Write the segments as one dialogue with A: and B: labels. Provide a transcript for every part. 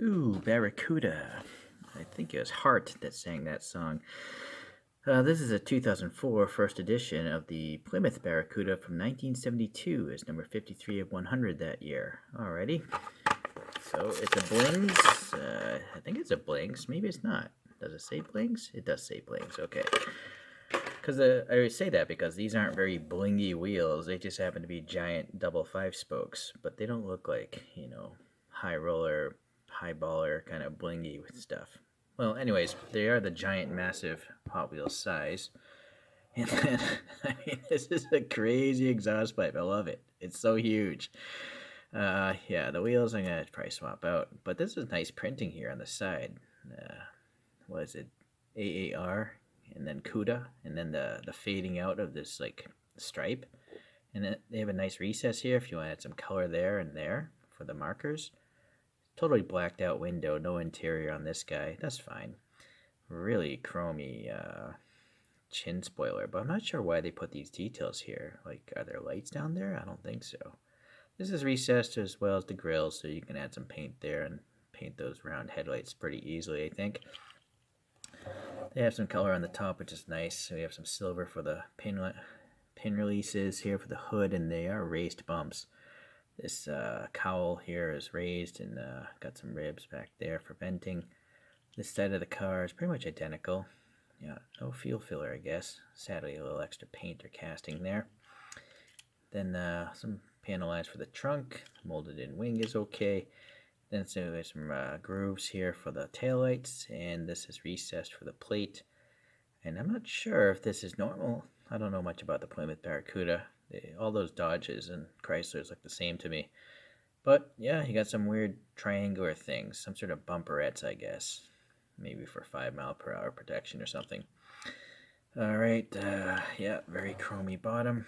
A: Ooh, Barracuda. I think it was Hart that sang that song. This is a 2004 first edition of the Plymouth Barracuda from 1972. It's number 53 of 100 that year. Alrighty. So it's a Blings. I think it's a Blings. Maybe it's not. Does it say Blings? It does say Blings. Okay. Because I always say that because these aren't very blingy wheels. They just happen to be giant double 5-spokes. But they don't look like, high roller, high baller kind of blingy stuff. Well, anyways, they are the giant, massive Hot Wheels size. And then, this is a crazy exhaust pipe. I love it. It's so huge. Yeah, the wheels I'm going to probably swap out. But this is nice printing here on the side. What is it? AAR, and then CUDA, and then the fading out of this, stripe. And then they have a nice recess here if you want to add some color there and there for the markers. Totally blacked out window, no interior on this guy. That's fine. Really chromy chin spoiler, but I'm not sure why they put these details here. Like, are there lights down there? I don't think so. This is recessed as well as the grill, so you can add some paint there and paint those round headlights pretty easily, I think. They have some color on the top, which is nice. So we have some silver for the pin releases here for the hood, and they are raised bumps. This cowl here is raised and got some ribs back there for venting. This side of the car is pretty much identical. Yeah, no fuel filler, I guess. Sadly, a little extra paint or casting there. Then some panel lines for the trunk. Molded in wing is okay. Then so there's some grooves here for the taillights, and this is recessed for the plate. And I'm not sure if this is normal. I don't know much about the Plymouth Barracuda. All those Dodges and Chryslers look the same to me. But yeah, you got some weird triangular things, some sort of bumperettes, I guess. Maybe for 5-mile-per-hour protection or something. Alright, yeah, very chromy bottom.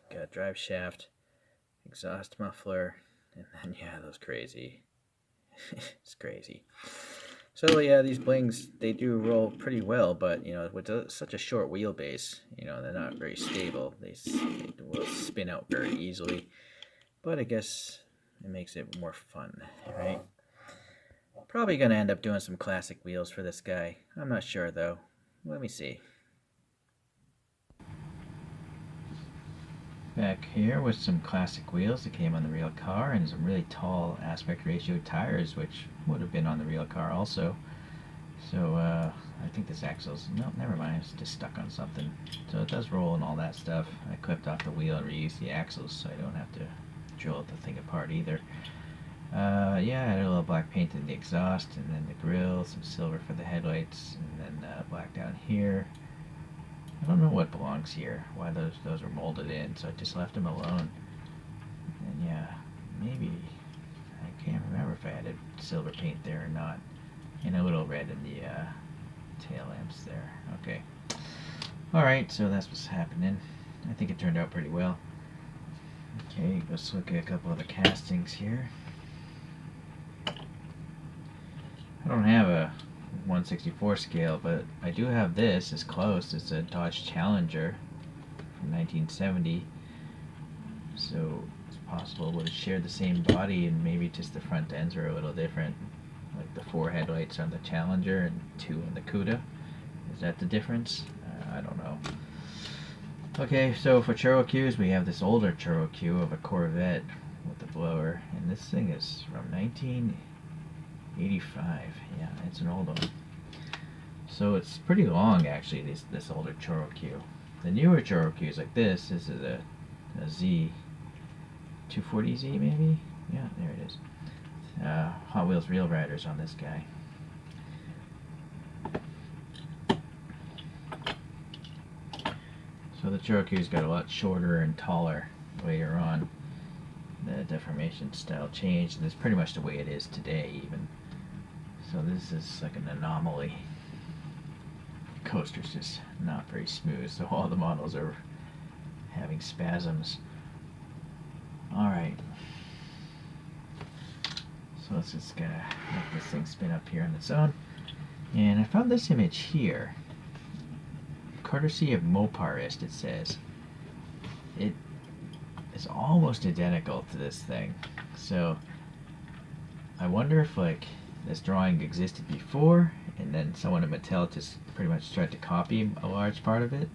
A: Got drive shaft, exhaust muffler, and then, yeah, those crazy. It's crazy. So yeah, these blings, they do roll pretty well, but with such a short wheelbase, they're not very stable. They will spin out very easily, but I guess it makes it more fun, right? Probably gonna end up doing some classic wheels for this guy. I'm not sure though. Let me see. Back here with some classic wheels that came on the real car and some really tall aspect ratio tires, which would have been on the real car also. So I think this axle's, no, never mind, it's just stuck on something. So it does roll and all that stuff. I clipped off the wheel and reused the axles so I don't have to drill the thing apart either. Yeah, I had a little black paint in the exhaust, and then the grill, some silver for the headlights, and then black down here. I don't know what belongs here, why those are molded in, so I just left them alone. And yeah, maybe, I can't remember if I added silver paint there or not. And a little red in the tail lamps there. Okay. Alright, so that's what's happening. I think it turned out pretty well. Okay, let's look at a couple other castings here. I don't have a 1/64 scale, but I do have this. It's close. It's a Dodge Challenger from 1970. So it's possible it would have shared the same body, and maybe just the front ends are a little different. Like the 4 headlights on the Challenger and 2 on the CUDA. Is that the difference? I don't know. Okay, so for Cherokees, we have this older Cherokee of a Corvette with the blower, and this thing is from 1985. Yeah, it's an old one. So it's pretty long, actually, this older Cherokee. The newer Cherokees like this is a Z, 240Z maybe? Yeah, there it is. Hot Wheels Real Riders on this guy. So the Cherokee's got a lot shorter and taller later on. The deformation style changed, and it's pretty much the way it is today even. So this is like an anomaly. The coaster's just not very smooth, so all the models are having spasms. Alright. So let's just make this thing spin up here on its own. And I found this image here. Courtesy of Moparist, it says. It is almost identical to this thing. So I wonder if this drawing existed before, and then someone at Mattel just pretty much tried to copy a large part of it,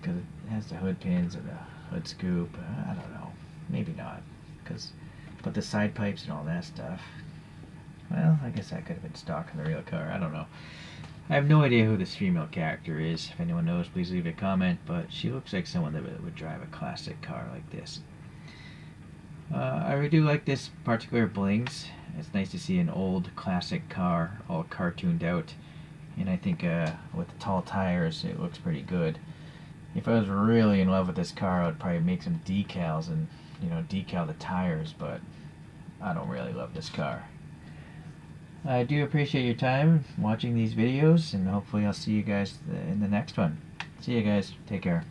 A: because it has the hood pins and the hood scoop. I don't know, maybe not, but the side pipes and all that stuff. Well, I guess that could have been stock in the real car. I don't know. I have no idea who this female character is. If anyone knows, please leave a comment, but she looks like someone that would drive a classic car like this. I really do like this particular Blings. It's nice to see an old classic car all cartooned out, and I think with the tall tires it looks pretty good. If I was really in love with this car, I would probably make some decals and decal the tires, but I don't really love this car. I do appreciate your time watching these videos, and hopefully I'll see you guys in the next one. See you guys. Take care.